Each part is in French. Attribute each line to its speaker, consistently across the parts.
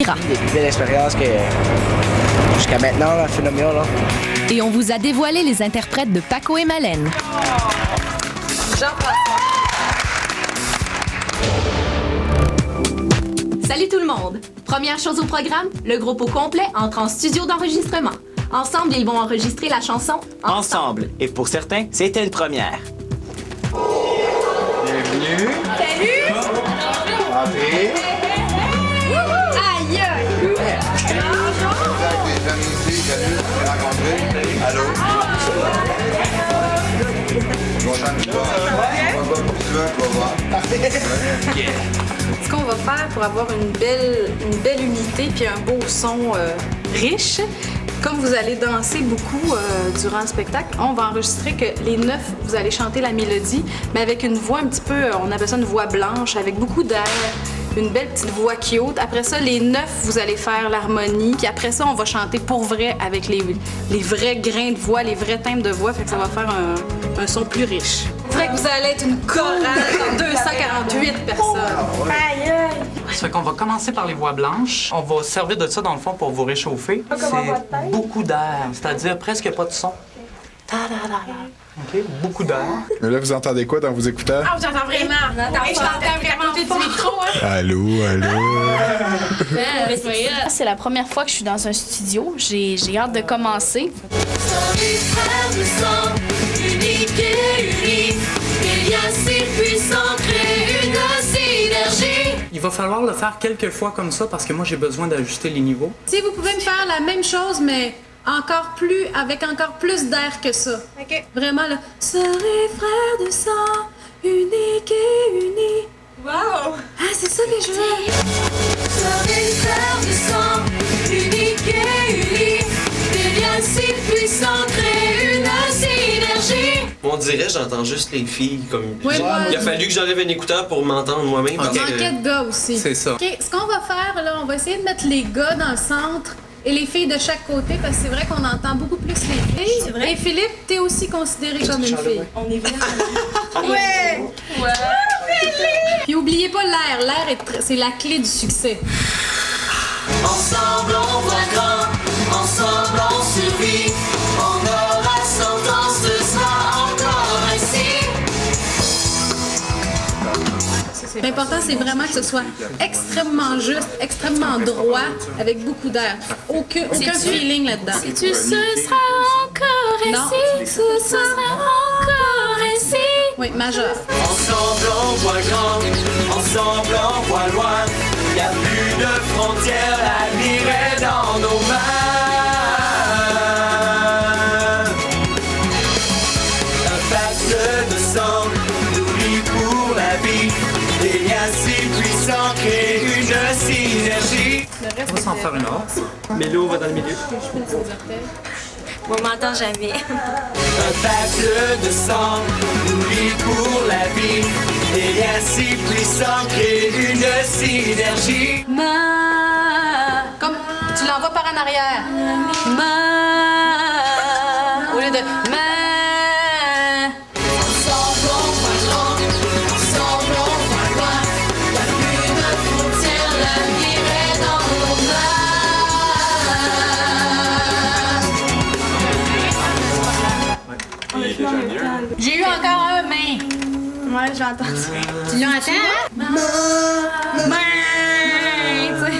Speaker 1: Les plus belles expériences que jusqu'à maintenant, là, Phénomène, là.
Speaker 2: Et on vous a dévoilé les interprètes de Paco et Malène. Salut tout le monde! Première chose au programme, le groupe au complet entre en studio d'enregistrement. Ensemble, ils vont enregistrer la chanson
Speaker 3: Ensemble. Et pour certains, c'était une première.
Speaker 4: Bienvenue.
Speaker 5: Salut!
Speaker 4: Entrez.
Speaker 5: Aïe!
Speaker 4: Avec les amis ici, salut, on s'est rencontrés. Allô? Content de toi. On va voir pour souvent, tu vas voir.
Speaker 6: Ce qu'on va faire pour avoir une belle unité puis un beau son riche, comme vous allez danser beaucoup durant le spectacle, on va enregistrer que les 9, vous allez chanter la mélodie, mais avec une voix un petit peu, on appelle ça une voix blanche, avec beaucoup d'air, une belle petite voix qui haute. Après ça, les 9, vous allez faire l'harmonie, puis après ça, on va chanter pour vrai avec les vrais grains de voix, les vrais timbres de voix, fait que ça va faire un son plus riche. C'est vrai que vous allez être une chorale de 248 personnes.
Speaker 5: Aïe!
Speaker 7: Ça fait qu'on va commencer par les voix blanches. On va servir de ça, dans le fond, pour vous réchauffer. C'est beaucoup d'air, c'est-à-dire presque pas de son. OK? Beaucoup d'air.
Speaker 8: Mais là, vous entendez quoi dans vos écouteurs?
Speaker 5: Ah, j'entends vraiment! Je t'entends vraiment du micro, hein?
Speaker 8: Allô, allô?
Speaker 9: C'est la première fois que je suis dans un studio. J'ai hâte de commencer.
Speaker 7: Il va falloir le faire quelques fois comme ça parce que moi, j'ai besoin d'ajuster les niveaux.
Speaker 6: Si vous pouvez me faire la même chose, mais avec encore plus d'air que ça.
Speaker 5: OK.
Speaker 6: Vraiment, là. Serez frères de sang, unique et unis.
Speaker 5: Wow!
Speaker 6: Ah, c'est ça que je veux.
Speaker 10: Serez frères de sang, unique et unis. Des liens si puissants créent une synergie.
Speaker 11: On dirait, j'entends juste les filles comme.
Speaker 6: Oui,
Speaker 11: Il a fallu que j'enlève un écouteur pour m'entendre moi-même. parce que-
Speaker 6: Manquait de gars aussi.
Speaker 7: C'est ça.
Speaker 6: OK, ce qu'on va faire, là, on va essayer de mettre les gars dans le centre et les filles de chaque côté, parce que c'est vrai qu'on entend beaucoup plus les filles.
Speaker 5: C'est vrai.
Speaker 6: Et Philippe, t'es aussi considéré comme une fille.
Speaker 5: On est vraiment... Ouais! Ouais!
Speaker 6: Puis oubliez pas l'air. L'air, c'est la clé du succès.
Speaker 10: Ensemble on voit grand, ensemble on survit. On aura 100 ans, ce sera encore ainsi.
Speaker 6: L'important, c'est vraiment que ce soit extrêmement juste, extrêmement droit, avec beaucoup d'air. Aucun feeling là-dedans.
Speaker 9: Tu ce sera encore ici.
Speaker 6: Non.
Speaker 9: Ce sera encore ici.
Speaker 6: Oui, majeur.
Speaker 3: Ensemble on voit grand, ensemble on voit loin. Y a plus de frontières, l'avenir est dans nos mains. Un pacte de sang nous lie pour la vie. Des liens si puissants créent une synergie.
Speaker 7: On va s'en faire une autre.
Speaker 11: Mélo va dans le milieu.
Speaker 5: On m'entend jamais.
Speaker 3: Un pacte de sang nous lie pour la vie. Des liens si puissants créent une synergie.
Speaker 6: Comme tu l'envoies par en arrière. Au lieu de
Speaker 10: Ensemble on voit grand, ensemble on voit loin. Y'a plus de frontières, l'avenir est dans nos mains.
Speaker 6: J'ai eu encore un main.
Speaker 5: Ouais, j'ai entendu.
Speaker 6: Tu l'entends?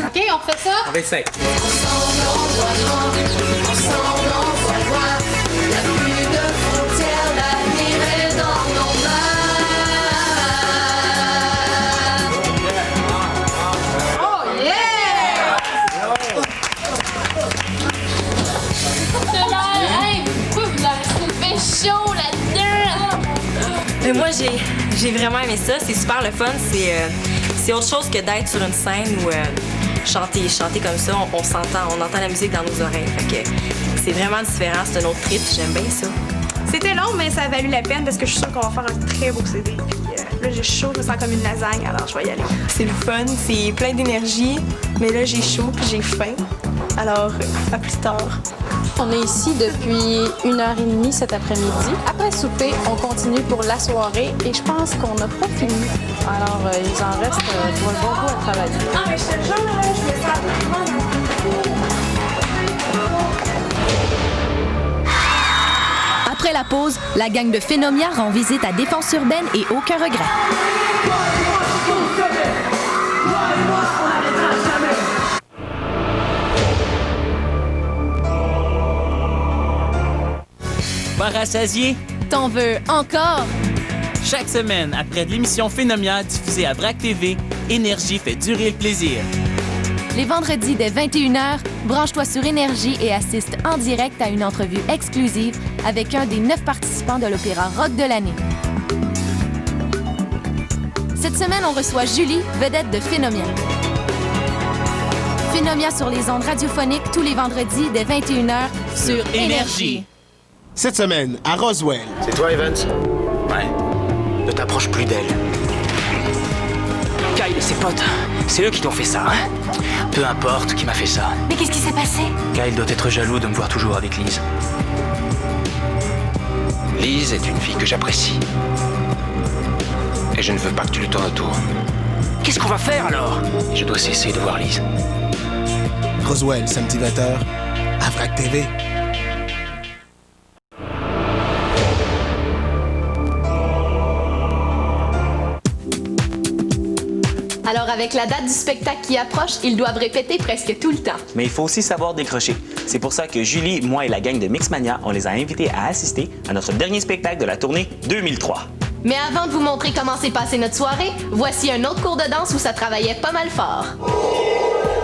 Speaker 6: OK, on refait ça?
Speaker 7: On va essayer.
Speaker 10: Ensemble on voit grand, ensemble on voit loin. Y'a plus de frontières, l'avenir est dans nos mains.
Speaker 6: Oh yeah!
Speaker 9: Hey, vous avez fait chaud là-dedans.
Speaker 5: Mais moi, j'ai vraiment aimé ça. C'est super le fun. C'est autre chose que d'être sur une scène où chanter comme ça, on s'entend, on entend la musique dans nos oreilles. Fait que c'est vraiment différent. C'est un autre trip. J'aime bien ça.
Speaker 12: C'était long, mais ça a valu la peine parce que je suis sûre qu'on va faire un très beau CD. Puis là, j'ai chaud, je me sens comme une lasagne, alors je vais y aller. C'est le fun, c'est plein d'énergie, mais là, j'ai chaud puis j'ai faim. Alors, à plus tard.
Speaker 6: On est ici depuis 1h30 cet après-midi. Après souper, on continue pour la soirée et je pense qu'on n'a pas fini. Alors, il en reste pour un bon coup à travailler.
Speaker 12: Ah, mais je te jure, là, je me sens vraiment.
Speaker 2: Après la pause, la gang de Phénomia rend visite à Défense urbaine et aucun regret.
Speaker 13: Pas rassasié?
Speaker 2: T'en veux encore?
Speaker 13: Chaque semaine, après l'émission Phénomia diffusée à VRAC TV, Énergie fait durer le plaisir.
Speaker 2: Les vendredis dès 21h, branche-toi sur Énergie et assiste en direct à une entrevue exclusive avec un des 9 participants de l'Opéra Rock de l'année. Cette semaine, on reçoit Julie, vedette de Phénomia. Phénomia sur les ondes radiophoniques tous les vendredis dès 21h sur Énergie.
Speaker 14: Cette semaine, à Roswell.
Speaker 15: C'est toi, Evans? Ouais. Ne t'approche plus d'elle. Kyle et ses potes, c'est eux qui t'ont fait ça, hein? Peu importe qui m'a fait ça.
Speaker 10: Mais qu'est-ce qui s'est passé?
Speaker 15: Kyle doit être jaloux de me voir toujours avec Liz. Liz est une fille que j'apprécie. Et je ne veux pas que tu lui tournes autour. Qu'est-ce qu'on va faire alors? Je dois cesser de voir Liz.
Speaker 14: Roswell, samedi 20h, à VRAC TV.
Speaker 2: Alors, avec la date du spectacle qui approche, ils doivent répéter presque tout le temps.
Speaker 16: Mais il faut aussi savoir décrocher. C'est pour ça que Julie, moi et la gang de Mixmania, on les a invités à assister à notre dernier spectacle de la tournée 2003.
Speaker 2: Mais avant de vous montrer comment s'est passée notre soirée, voici un autre cours de danse où ça travaillait pas mal fort.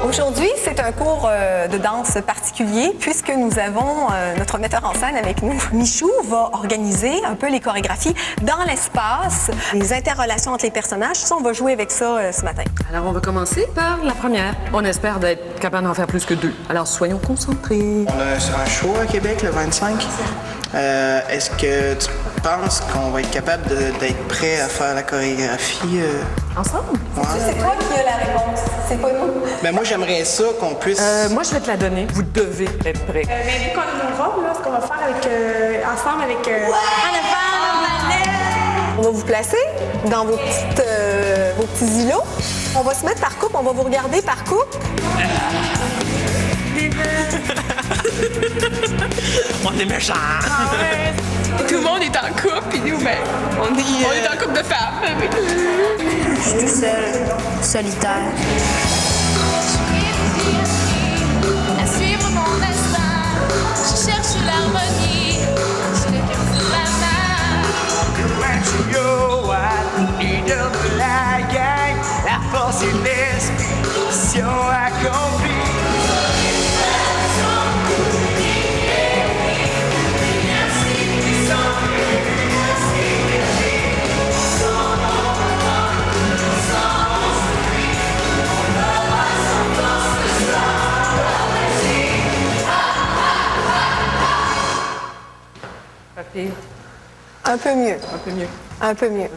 Speaker 17: Aujourd'hui, c'est un cours de danse particulier puisque nous avons notre metteur en scène avec nous. Michou va organiser un peu les chorégraphies dans l'espace, les interrelations entre les personnages. Ça, on va jouer avec ça ce matin.
Speaker 18: Alors, on va commencer par la première. On espère d'être capable d'en faire plus que 2. Alors, soyons concentrés.
Speaker 19: On a un show à Québec le 25. Est-ce que tu penses qu'on va être capable d'être prêt à faire la chorégraphie?
Speaker 17: Ensemble?
Speaker 19: Ouais.
Speaker 17: C'est toi qui as la réponse, c'est pas nous.
Speaker 19: Ben moi, j'aimerais ça qu'on puisse...
Speaker 18: Moi, je vais te la donner. Vous devez être prêts.
Speaker 12: Mais vu qu'on a nos rôles, là, ce qu'on va faire avec, ensemble avec...
Speaker 17: On va vous placer dans vos petits îlots. On va se mettre par couple, on va vous regarder par couple.
Speaker 16: On est méchants!
Speaker 9: Tout le monde est en couple, puis nous, ben, on est en couple de femmes.
Speaker 20: Je suis tout seul, solitaire.
Speaker 10: À suivre mon instinct, je cherche l'harmonie, je le cœur sur la main.
Speaker 3: La force et l'expression accomplie.
Speaker 17: Un peu mieux.
Speaker 18: Un peu mieux.
Speaker 17: Un peu mieux.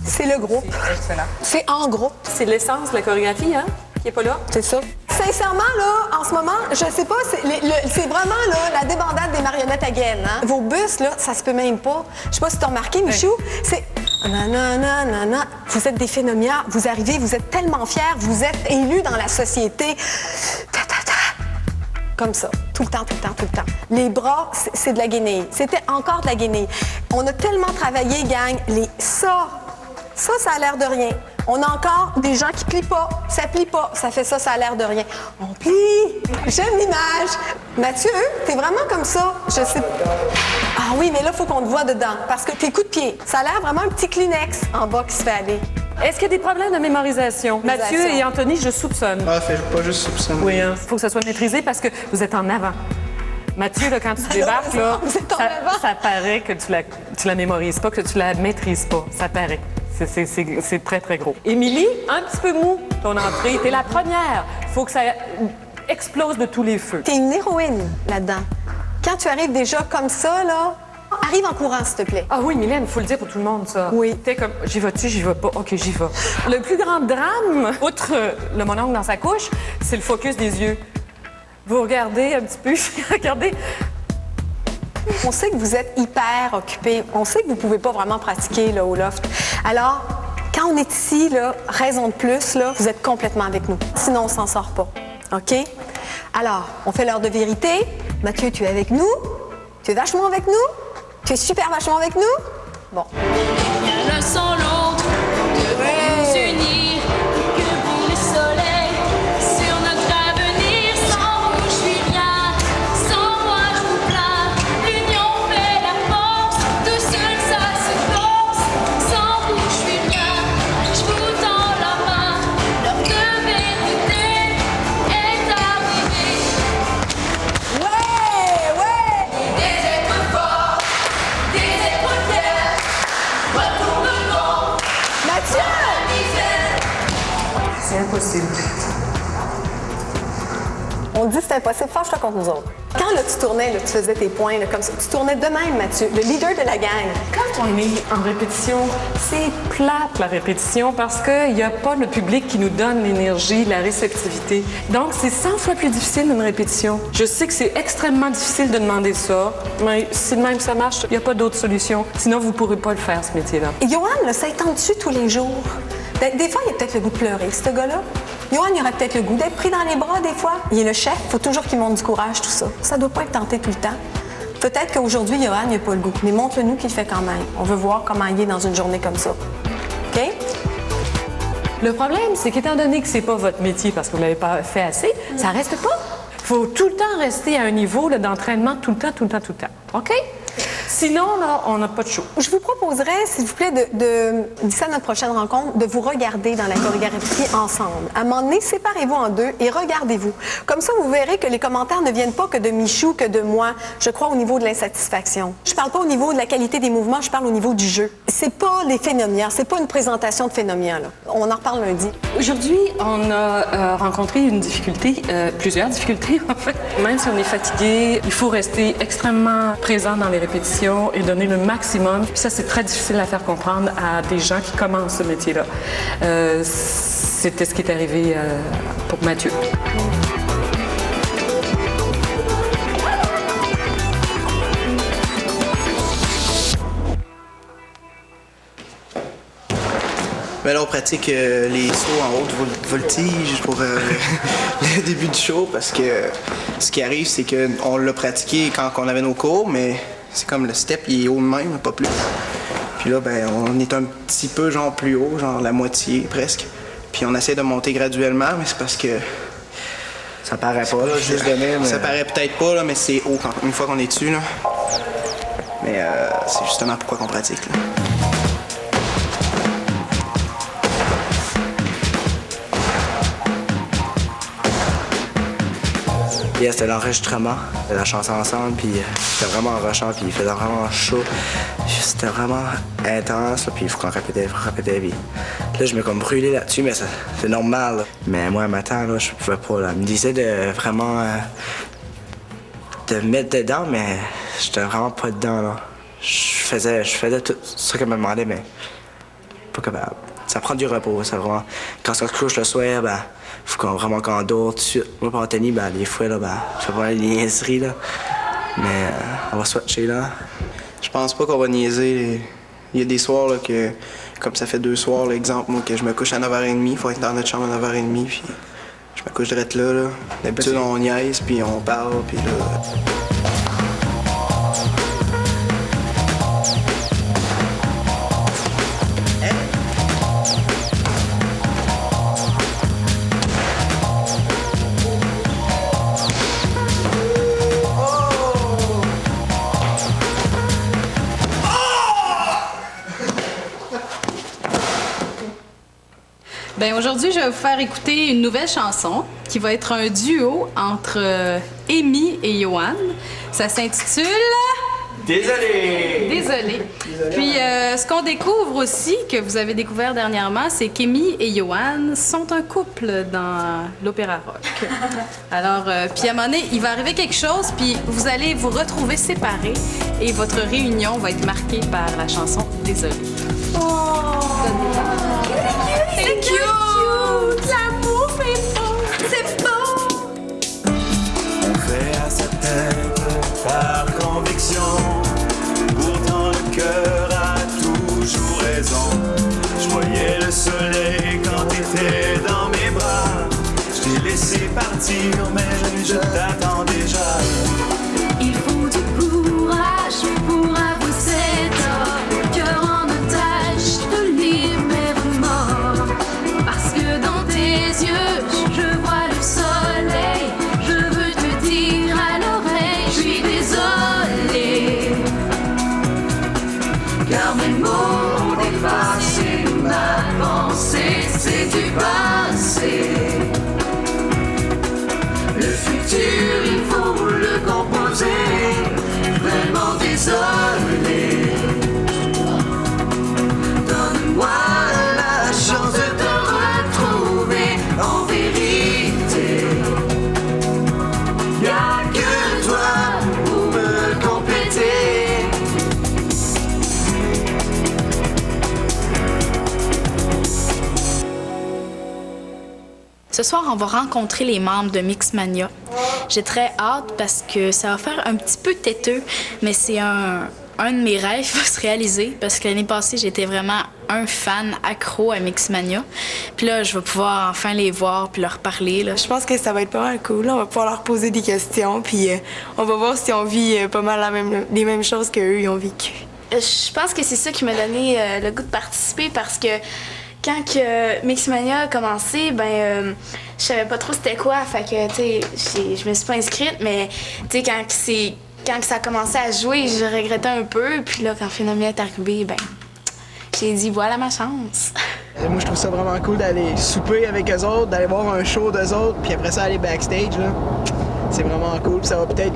Speaker 17: C'est le groupe.
Speaker 18: Excellent.
Speaker 17: C'est en groupe.
Speaker 18: C'est l'essence de la chorégraphie, hein, qui est pas là.
Speaker 17: C'est ça. Sincèrement, là, en ce moment, je sais pas, c'est vraiment là, la débandade des marionnettes à gaine. Hein? Vos bus, là, ça se peut même pas. Je sais pas si t'as remarqué, Michou, c'est... Nanana. Vous êtes des Phénomia, vous arrivez, vous êtes tellement fiers, vous êtes élus dans la société. Comme ça, tout le temps. Les bras, c'est de la guenille. C'était encore de la guenille. On a tellement travaillé, gang, ça a l'air de rien. On a encore des gens qui plient pas, ça plie pas, ça fait ça a l'air de rien. On plie. J'aime l'image. Mathieu, t'es vraiment comme ça. Je sais. Ah oui, mais là, il faut qu'on te voit dedans. Parce que tes coups de pied, ça a l'air vraiment un petit Kleenex en bas qui se fait aller.
Speaker 18: Est-ce qu'il y a des problèmes de mémorisation? Mathieu et Anthony, je soupçonne.
Speaker 19: Ah, fais pas juste soupçonner.
Speaker 18: Oui, il faut que ça soit maîtrisé parce que vous êtes en avant. Mathieu, là, quand tu débarques, là, ça paraît que tu la mémorises pas, que tu la maîtrises pas. Ça paraît. C'est très, très gros. Émilie, un petit peu mou, ton entrée. T'es la première. Faut que ça explose de tous les feux.
Speaker 17: T'es une héroïne là-dedans. Quand tu arrives déjà comme ça, là, arrive en courant, s'il te plaît.
Speaker 18: Ah oui, Mylène, il faut le dire pour tout le monde, ça.
Speaker 17: Oui.
Speaker 18: T'es comme, j'y vas-tu, j'y vais pas. OK, j'y vais. Le plus grand drame, outre le mononcle dans sa couche, c'est le focus des yeux. Vous regardez un petit peu, regardez.
Speaker 17: On sait que vous êtes hyper occupés. On sait que vous pouvez pas vraiment pratiquer là, au loft. Alors, Quand on est ici, là, raison de plus, là, vous êtes complètement avec nous. Sinon, on s'en sort pas. OK? Alors, on fait l'heure de vérité. Mathieu, tu es avec nous? Tu es vachement avec nous? Tu es super vachement avec nous? Bon.
Speaker 10: L'un sans l'autre, de nous unir, que brille le soleil sur notre avenir. Sans vous, je suis rien, sans moi, je vous plains. L'union fait la force, tout seul ça se force. Sans vous, je suis rien, je vous tends la main. L'heure de vérité est arrivée.
Speaker 17: Ouais!
Speaker 10: Des êtres forts, des êtres fiers, retournement.
Speaker 17: Mathieu!
Speaker 18: C'est impossible.
Speaker 17: On dit que c'est impossible, fâche-toi contre nous autres. Quand là, tu tournais, là, tu faisais tes points là, comme ça, tu tournais de même, Mathieu, le leader de la gang.
Speaker 18: Quand on est en répétition, c'est plate la répétition parce qu'il n'y a pas le public qui nous donne l'énergie, la réceptivité. Donc, c'est 100 fois plus difficile une répétition. Je sais que c'est extrêmement difficile de demander ça, mais si de même ça marche, il n'y a pas d'autre solution. Sinon, vous ne pourrez pas le faire, ce métier-là.
Speaker 17: Et Johan, là, ça étend dessus tous les jours. Des fois, il a peut-être le goût de pleurer, ce gars-là. Johan, il aurait peut-être le goût d'être pris dans les bras des fois. Il est le chef, il faut toujours qu'il montre du courage, tout ça. Ça doit pas être tenté tout le temps. Peut-être qu'aujourd'hui, Johan, il n'a pas le goût, mais montre-le-nous qu'il le fait quand même. On veut voir comment il est dans une journée comme ça. OK?
Speaker 18: Le problème, c'est qu'étant donné que c'est pas votre métier parce que vous l'avez pas fait assez, ça reste pas. Il faut tout le temps rester à un niveau là, d'entraînement, tout le temps. OK? Sinon, là, on n'a pas de show.
Speaker 17: Je vous proposerais, s'il vous plaît, d'ici à notre prochaine rencontre, de vous regarder dans la chorégraphie ensemble. À un moment donné, séparez-vous en deux et regardez-vous. Comme ça, vous verrez que les commentaires ne viennent pas que de Michou, que de moi. Je crois au niveau de l'insatisfaction. Je parle pas au niveau de la qualité des mouvements, je parle au niveau du jeu. C'est pas les phénomènes, c'est pas une présentation de phénomènes, là. On en reparle lundi.
Speaker 18: Aujourd'hui, on a rencontré une difficulté, plusieurs difficultés, en fait. Même si on est fatigué, il faut rester extrêmement présent dans les répétitions et donner le maximum. Puis ça, c'est très difficile à faire comprendre à des gens qui commencent ce métier-là. C'était ce qui est arrivé pour Mathieu.
Speaker 19: Mais là, on pratique les sauts en haute voltige pour le début du show parce que ce qui arrive, c'est qu'on l'a pratiqué quand on avait nos cours, mais c'est comme le step, il est haut de même, pas plus. Puis là, ben, on est un petit peu genre plus haut, genre la moitié presque. Puis on essaie de monter graduellement, mais c'est parce que
Speaker 1: ça paraît pas, là, juste de même.
Speaker 19: Ça paraît peut-être pas, là, mais c'est haut une fois qu'on est dessus, là. Mais c'est justement pourquoi qu'on pratique, là.
Speaker 1: Hier, c'était l'enregistrement de la chanson ensemble, puis c'était vraiment rushant, puis il faisait vraiment chaud. C'était vraiment intense, là, puis il faut qu'on répétait, puis là, je me comme brûlé là-dessus, mais c'est normal, là. Mais moi, matin, là, je pouvais pas, là. Il me disait de vraiment de me mettre dedans, mais j'étais vraiment pas dedans, là. Je faisais tout ce qu'elle me demandait, mais pas capable. Ça prend du repos, ça vraiment. Quand on se couche le soir, ben, faut vraiment qu'on dort tout de suite. Moi, pour Anthony, ben, des fois, là, ben, je fais pas les niaiseries, là. Mais on va swatcher, là.
Speaker 19: Je pense pas qu'on va niaiser. Il y a des soirs, là, que, comme ça fait 2 soirs, l'exemple, moi, que je me couche à 9h30, il faut être dans notre chambre à 9h30, puis je me couche direct là, là. D'habitude, on niaise, puis on parle, puis là...
Speaker 6: Bien, aujourd'hui, je vais vous faire écouter une nouvelle chanson qui va être un duo entre Amy et Johan. Ça s'intitule... Désolé. Puis, ce qu'on découvre aussi, que vous avez découvert dernièrement, c'est qu'Amy et Johan sont un couple dans l'opéra rock. Alors, puis à un moment donné, il va arriver quelque chose, puis vous allez vous retrouver séparés et votre réunion va être marquée par la chanson Désolé.
Speaker 10: C'est cute! L'amour fait beau! C'est beau!
Speaker 3: On fait à sa tête par conviction. Pourtant le cœur a toujours raison. Je voyais le partir, mais je t'attends déjà.
Speaker 10: Il faut du courage pour avouer cet or, cœur en otage, te lire mes remords. Parce que dans tes yeux, je vois le soleil. Je veux te dire à l'oreille, je suis désolée. Car mes mots ont dépassé ma pensée, c'est du passé. Le futur, il faut le composer. Vraiment désolé. Donne-moi la chance de te retrouver en vérité. Y'a que toi pour me compléter.
Speaker 6: Ce soir, on va rencontrer les membres de Mixmania. J'ai très hâte parce que ça va faire un petit peu têteux, mais c'est un de mes rêves va se réaliser parce que l'année passée, j'étais vraiment un fan accro à Mixmania. Puis là, je vais pouvoir enfin les voir puis leur parler. Là.
Speaker 9: Je pense que ça va être pas mal cool. Là. On va pouvoir leur poser des questions puis on va voir si on vit pas mal les mêmes choses qu'eux ils ont vécu.
Speaker 12: Je pense que c'est ça qui m'a donné le goût de participer parce que quand que Mixmania a commencé, je savais pas trop c'était quoi. Fait que, tu sais, je me suis pas inscrite, mais, tu sais, quand ça a commencé à jouer, je regrettais un peu. Puis là, quand Phénomène est arrivé, j'ai dit, voilà ma chance.
Speaker 19: Moi, je trouve ça vraiment cool d'aller souper avec eux autres, d'aller voir un show d'eux autres, puis après ça, aller backstage, là. C'est vraiment cool. Ça va peut-être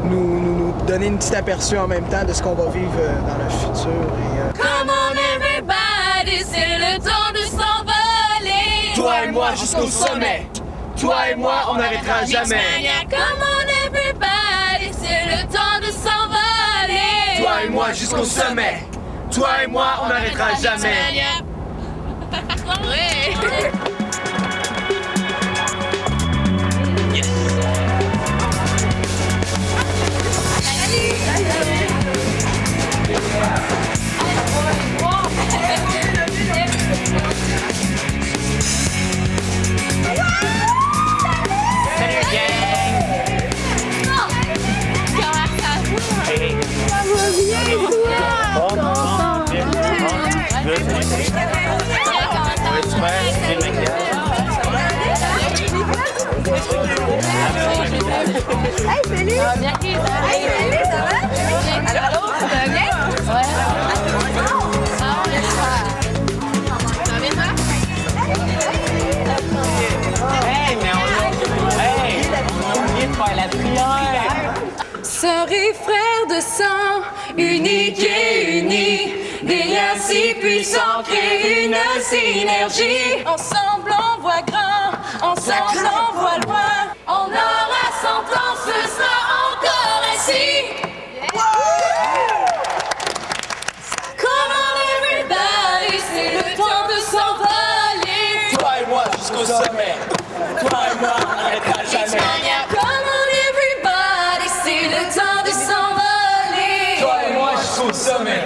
Speaker 19: nous donner une petite aperçu en même temps de ce qu'on va vivre dans le futur. Et,
Speaker 10: Come on everybody, c'est le temps de s'envoler.
Speaker 3: Toi et moi jusqu'au sommet. Toi et moi, on n'arrêtera jamais.
Speaker 10: Come on everybody, c'est le temps de s'envoler.
Speaker 3: Toi et moi jusqu'au sommet. Toi et moi, on n'arrêtera jamais.
Speaker 10: Ouais. Hey, salut! Hey, salut, ça va? Allô? Ça va bien? Ouais.
Speaker 3: Hey, mais on a oublié de faire la prière.
Speaker 10: Sœurs et frères de sang, uniques et unis, des liens si puissants créent une synergie. Ensemble on voit grand, ensemble on voit loin. On aura 100 ans, ce sera encore ainsi. Come on everybody, c'est le temps de s'envoler.
Speaker 3: Toi et moi jusqu'au sommet. Toi et moi, on n'arrêtera jamais.
Speaker 10: Come on everybody, c'est le temps de s'envoler.
Speaker 3: Toi et moi jusqu'au sommet.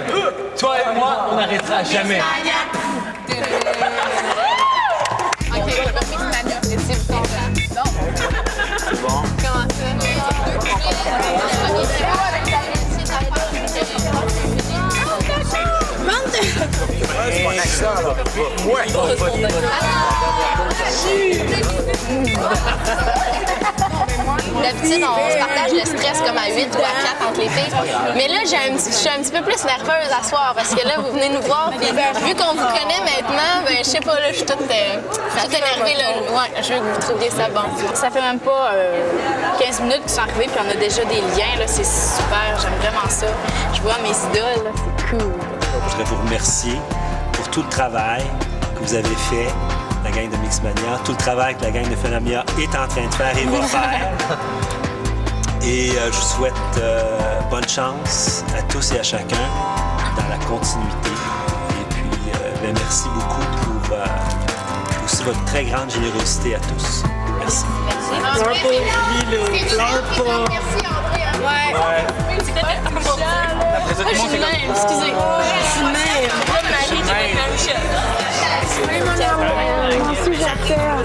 Speaker 3: Toi et moi, on n'arrêtera jamais.
Speaker 10: C'est bon. Comment
Speaker 3: C'est mon accent, là. Ouais.
Speaker 21: D'habitude, on se partage le stress comme à 8 ou à 4 entre les filles. Mais là, je suis un petit peu plus nerveuse à soir parce que là, vous venez nous voir. Puis vu qu'on vous connaît maintenant, je sais pas, là, je suis toute énervée. Là. Ouais, je veux que vous trouviez ça bon. Ça fait même pas 15 minutes qu'ils sont arrivés, puis on a déjà des liens. Là, c'est super, j'aime vraiment ça. Je vois mes idoles, là, c'est cool.
Speaker 22: Je voudrais vous remercier pour tout le travail que vous avez fait, la gang de Mixmania, tout le travail que la gang de Phénomène est en train de faire et va faire. Et je vous souhaite bonne chance à tous et à chacun dans la continuité. Et puis, merci beaucoup pour aussi votre très grande générosité à tous. Merci.
Speaker 10: Merci. Ouais. Je suis même, excusez. Je suis même. Oui, mon amour. Merci, j'attends.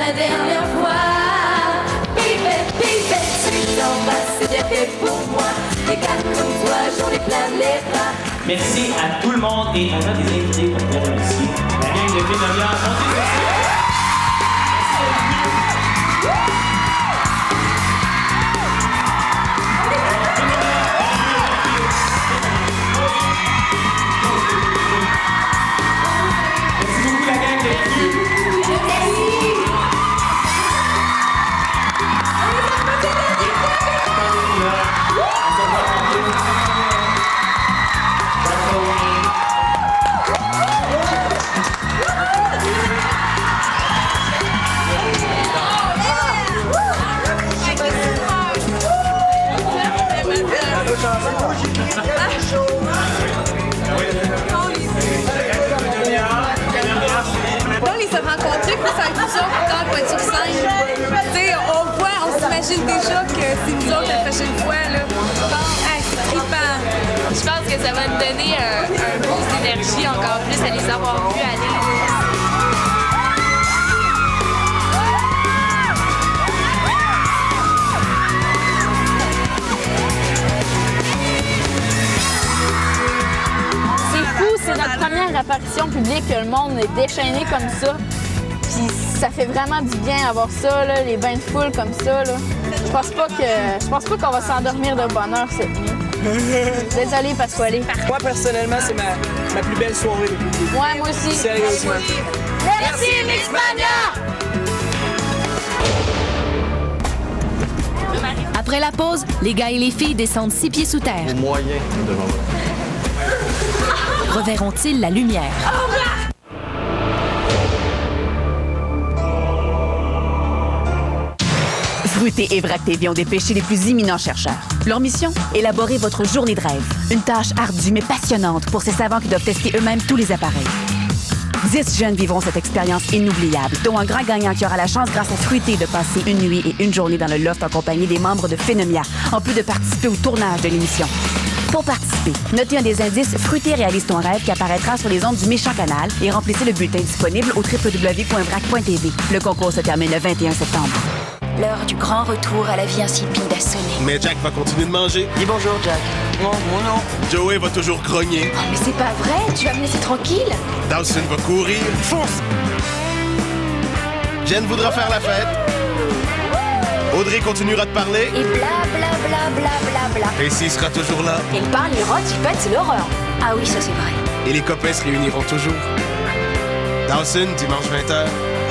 Speaker 10: la dernière fois. Pipette, pipette, tu t'embrasses, c'est bien fait pour moi. Les gars comme toi, j'en ai plein les bras.
Speaker 13: Merci à tout le monde et à notre invités pour venir ici. La gang de Phénomia, montez ici.
Speaker 6: On les a rencontrés plus avec nous autres dans le voiture scène. Tu sais, on voit, on s'imagine déjà que c'est nous autres la prochaine fois. Là. C'est trippant.
Speaker 4: Je pense que ça va nous donner un boost d'énergie encore plus à les avoir vus aller.
Speaker 8: C'est notre première apparition publique que le monde est déchaîné comme ça. Puis ça fait vraiment du bien d'avoir ça, là, les bains de foule comme ça. Là. Je pense pas qu'on va s'endormir de bonheur cette nuit. Désolée, Pasquale.
Speaker 23: Moi, personnellement, c'est ma plus belle soirée depuis le début.
Speaker 8: Ouais, moi aussi.
Speaker 23: Sérieusement.
Speaker 10: Merci, Mixmania!
Speaker 2: Après la pause, les gars et les filles descendent 6 pieds sous terre.
Speaker 24: Moyen de voir.
Speaker 2: Reverront-ils la lumière?
Speaker 25: Fruité et Vrac TV ont dépêché les plus imminents chercheurs. Leur mission? Élaborer votre journée de rêve. Une tâche ardue mais passionnante pour ces savants qui doivent tester eux-mêmes tous les appareils. 10 jeunes vivront cette expérience inoubliable, dont un grand gagnant qui aura la chance, grâce à Fruité, de passer une nuit et une journée dans le loft en compagnie des membres de Phénomia, en plus de participer au tournage de l'émission. Pour participer, notez un des indices Fruité réalise ton rêve qui apparaîtra sur les ondes du méchant canal et remplissez le bulletin disponible au www.vrac.tv. Le concours se termine le 21 septembre.
Speaker 26: L'heure du grand retour à la vie insipide a sonné.
Speaker 14: Mais Jack va continuer de manger.
Speaker 26: Dis bonjour, Jack.
Speaker 14: Non, moi non. Joey va toujours grogner.
Speaker 26: Oh, mais c'est pas vrai, tu vas me laisser tranquille.
Speaker 14: Dawson va courir. Fonce! Jen voudra faire la fête. Audrey continuera de parler.
Speaker 26: Et bla bla bla bla bla bla.
Speaker 14: Et s'il sera toujours là.
Speaker 26: Il parle, il rote, il pète, c'est l'horreur. Ah oui, ça c'est vrai.
Speaker 14: Et les copains se réuniront toujours. Dawson, dimanche 20h,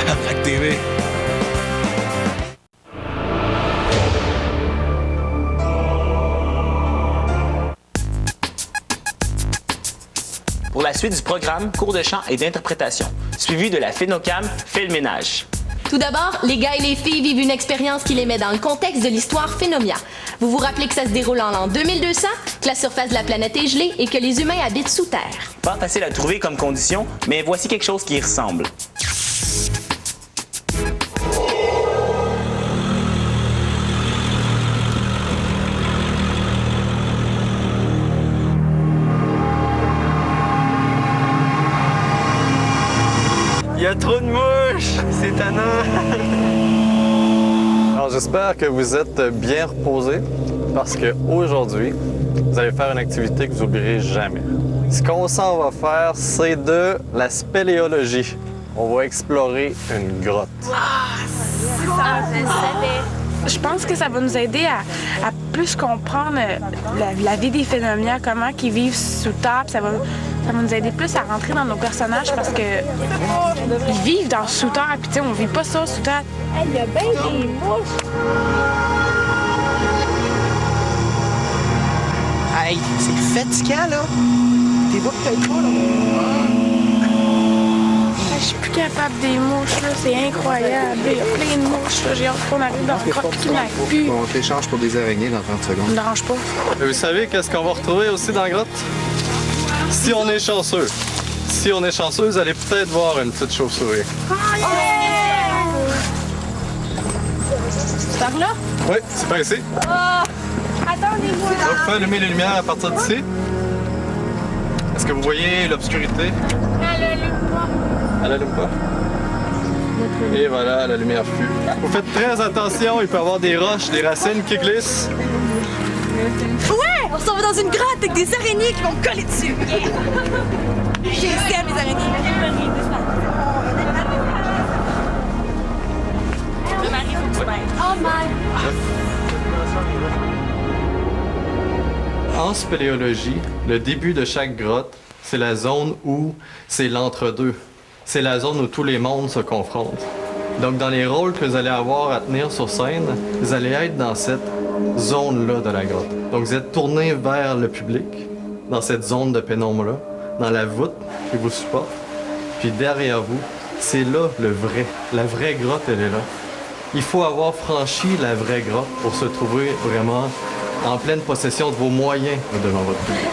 Speaker 14: à Vrac TV.
Speaker 16: Pour la suite du programme, cours de chant et d'interprétation, suivi de la Phénocam fait le ménage.
Speaker 27: Tout d'abord, les gars et les filles vivent une expérience qui les met dans le contexte de l'histoire Phénomia. Vous vous rappelez que ça se déroule en l'an 2200, que la surface de la planète est gelée et que les humains habitent sous terre.
Speaker 16: Pas facile à trouver comme condition, mais voici quelque chose qui y ressemble.
Speaker 24: Il y a trop de mouches! C'est tannant! Alors, j'espère que vous êtes bien reposés parce qu'aujourd'hui, vous allez faire une activité que vous n'oublierez jamais. Ce qu'on s'en va faire, c'est de la spéléologie. On va explorer une grotte.
Speaker 12: Je pense que ça va nous aider à plus comprendre la vie des Phénomia, comment ils vivent sous terre. Ça va nous aider plus à rentrer dans nos personnages parce que ils vivent dans sous terre, puis on vit pas ça sous terre.
Speaker 8: Il y a bien des mouches.
Speaker 19: Hey, c'est fatigant, là. T'es beau peut-être pas, là.
Speaker 12: Je suis plus capable des mouches, là. C'est incroyable. Il y a plein de mouches, là. J'ai hâte qu'on arrive dans le crotte et qu'il n'y en ait plus.
Speaker 24: On t'échange pour des araignées dans 30 secondes.
Speaker 12: Ça me dérange pas.
Speaker 24: Vous savez qu'est-ce qu'on va retrouver aussi dans la grotte? Si on est chanceux. Si on est chanceux, vous allez peut-être voir une petite chauve-souris.
Speaker 12: C'est par là?
Speaker 24: Oui, c'est par ici.
Speaker 12: Attendez-moi.
Speaker 24: Donc, vous pouvez allumer les lumières à partir d'ici. Est-ce que vous voyez l'obscurité?
Speaker 12: Elle allume pas.
Speaker 24: Elle allume pas? Et voilà, la lumière fuit. Vous faites très attention, il peut y avoir des roches, des racines qui glissent.
Speaker 12: Ouais! On s'en va dans une grotte avec des araignées qui vont me coller dessus. Yeah. J'ai les araignées. Oh my!
Speaker 24: En spéléologie, le début de chaque grotte, c'est la zone où c'est l'entre-deux. C'est la zone où tous les mondes se confrontent. Donc, dans les rôles que vous allez avoir à tenir sur scène, vous allez être dans cette zone-là de la grotte. Donc, vous êtes tourné vers le public, dans cette zone de pénombre-là, dans la voûte qui vous supporte. Puis derrière vous, c'est là le vrai. La vraie grotte, elle est là. Il faut avoir franchi la vraie grotte pour se trouver vraiment en pleine possession de vos moyens devant votre public.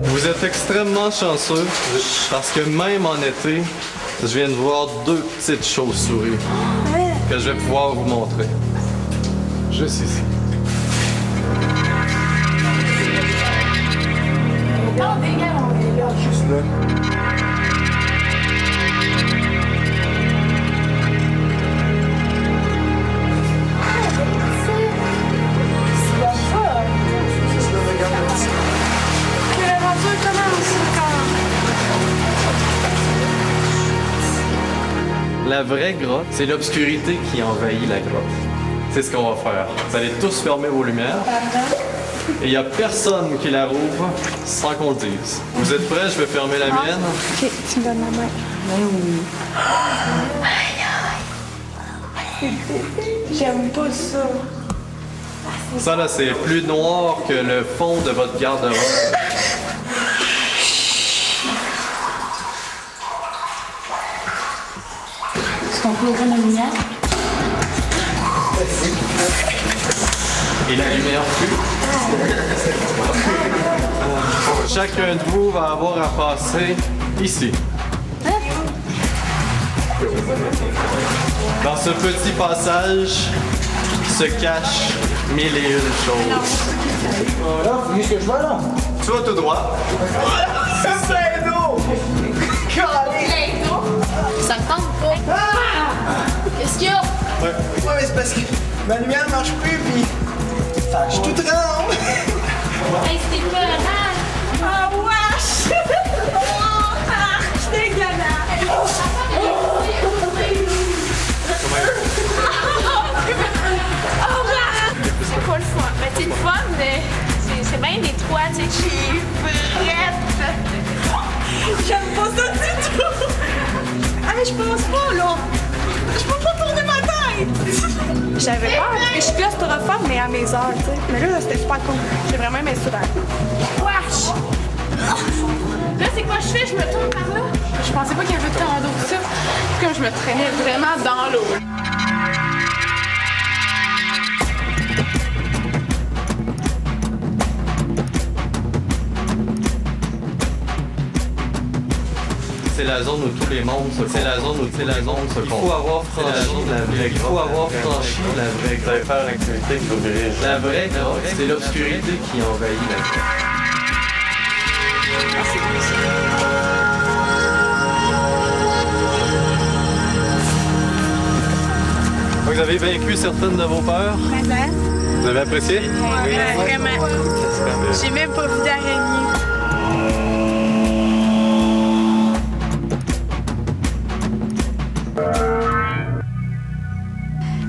Speaker 24: Vous êtes extrêmement chanceux parce que même en été, je viens de voir 2 petites chauves-souris que je vais pouvoir vous montrer. Juste ici.
Speaker 1: Juste là.
Speaker 24: La vraie grotte, c'est l'obscurité qui envahit la grotte. C'est ce qu'on va faire. Vous allez tous fermer vos lumières. Et il n'y a personne qui la rouvre sans qu'on le dise. Vous êtes prêts? Je vais fermer la mienne.
Speaker 12: Ok, tu me donnes ma main.
Speaker 9: Oui.
Speaker 12: J'aime pas ça.
Speaker 24: Ça, là, c'est plus noir que le fond de votre garde-robe.
Speaker 10: Est-ce qu'on peut ouvrir la lumière?
Speaker 24: Et la lumière fuit. Chacun de vous va avoir à passer ici. Dans ce petit passage se cachent 1000 et une choses.
Speaker 1: Là, vous voyez ce que je vois là?
Speaker 24: Tu vas tout droit.
Speaker 1: Ça me fait d'eau!
Speaker 21: Ça me tente pas. Qu'est-ce qu'il y a?
Speaker 1: Ouais, mais c'est parce que ma lumière ne marche plus, puis je suis tout tremble.
Speaker 10: Hey, c'était pas mal!
Speaker 12: Ah, wesh! Je suis dégueulasse!
Speaker 4: C'est pas le fun. Mais c'est le fun, mais c'est bien détroit, tu sais. Je suis prête.
Speaker 12: J'aime pas ça du tout! Ah, mais je pense pas, là! Je peux pas tourner ma tête! J'avais peur, parce que je suis claustrophobe, mais à mes heures, tu sais. Mais là, c'était super cool. J'ai vraiment aimé ça. Wesh!
Speaker 4: Là, c'est quoi je fais? Je me tourne par là?
Speaker 6: Je pensais pas qu'il y avait tant d'eau que ça. Comme je me traînais vraiment dans l'eau.
Speaker 24: C'est la zone où tous les mondes se C'est la zone où c'est la zone se Il faut avoir franchi la vraie grotte. Il faut avoir franchi la vraie grotte. Vous allez faire une activité que vous verrez. La vraie grotte, c'est l'obscurité qui envahit la grotte. Vous avez vaincu certaines de vos peurs. Vous avez apprécié?
Speaker 12: Vraiment. J'ai même pas vu d'araignée.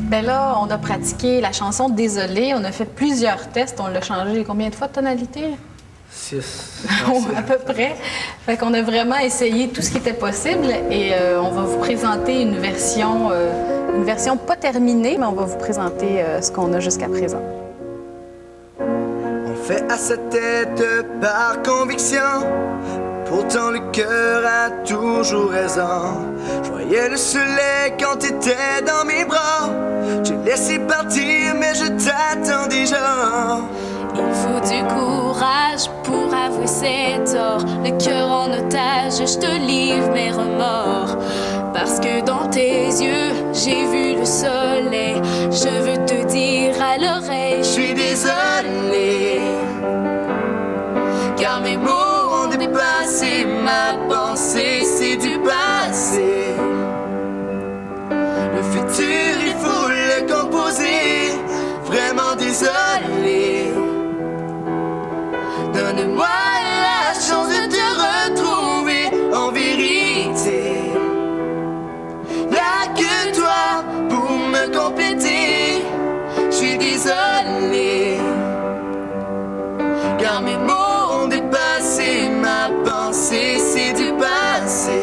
Speaker 6: Ben là, on a pratiqué la chanson Désolé, on a fait plusieurs tests, on l'a changé combien de fois de tonalité?
Speaker 1: 6.
Speaker 6: À peu près. Fait qu'on a vraiment essayé tout ce qui était possible et on va vous présenter une version pas terminée, mais on va vous présenter ce qu'on a jusqu'à présent.
Speaker 3: On fait à sa tête par conviction. Pourtant le cœur a toujours raison. Je voyais le soleil quand t'étais dans mes bras. Je t'ai laissé partir mais je t'attends déjà.
Speaker 10: Il faut du courage pour avouer ses torts. Le cœur en otage, je te livre mes remords. Parce que dans tes yeux, j'ai vu le soleil. Je veux te dire à l'oreille, je suis désolée.
Speaker 3: Car mes mots ont dépassé ma pensée, c'est du passé. Le futur, il faut le composer. Vraiment désolé. Donne-moi la chance de te retrouver en vérité. Là que toi pour me compléter. Je suis désolé. Car mes mots ont dépassé ma pensée, c'est du passé.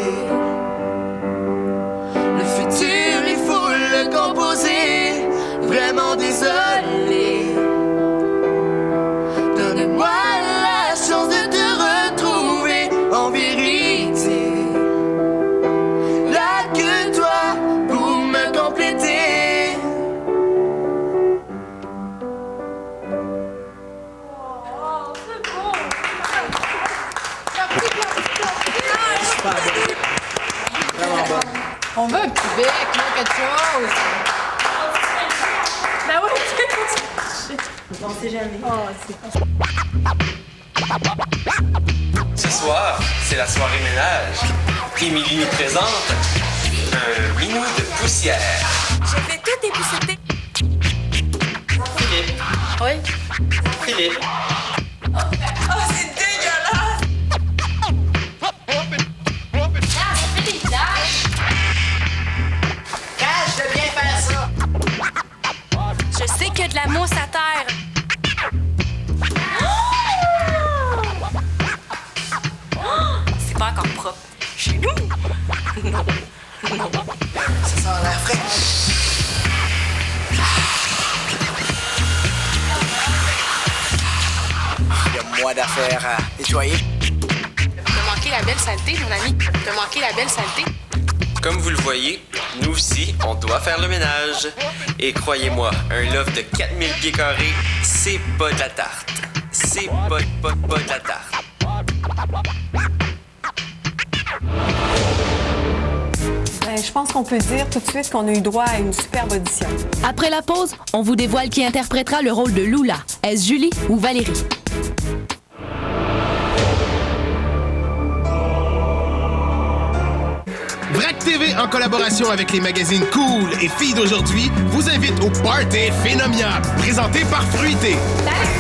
Speaker 3: Le futur, il faut le composer. Vraiment désolé. Donne-moi la chance de te retrouver en vérité. Là que toi pour me compléter.
Speaker 1: Vraiment bon.
Speaker 6: On veut un petit bec, là, quelque chose.
Speaker 12: Ben oui, on sait jamais.
Speaker 5: Ce soir, c'est la soirée ménage. Émilie nous présente un minou de poussière.
Speaker 12: Je vais tout épousseter.
Speaker 5: Philippe.
Speaker 12: Oui.
Speaker 5: Philippe.
Speaker 12: Oh, c'est dégueulasse!
Speaker 3: Cache, je viens faire ça.
Speaker 12: Je sais qu'il y a de la mousse à terre. C'est pas encore propre. Chez nous? Non. Non.
Speaker 3: Ça sent l'air frais. Il y a moins d'affaires à nettoyer.
Speaker 6: T'as manqué la belle saleté, mon ami. T'as manqué la belle saleté.
Speaker 5: Comme vous le voyez, nous aussi, on doit faire le ménage. Et croyez-moi, un loft de 4000 pieds carrés, c'est pas de la tarte. C'est pas de la tarte.
Speaker 7: Je pense qu'on peut dire tout de suite qu'on a eu droit à une superbe audition.
Speaker 2: Après la pause, on vous dévoile qui interprétera le rôle de Lula. Est-ce Julie ou Valérie?
Speaker 14: VRAC TV, en collaboration avec les magazines Cool et Filles d'aujourd'hui, vous invite au Party Phénomia, présenté par Fruité.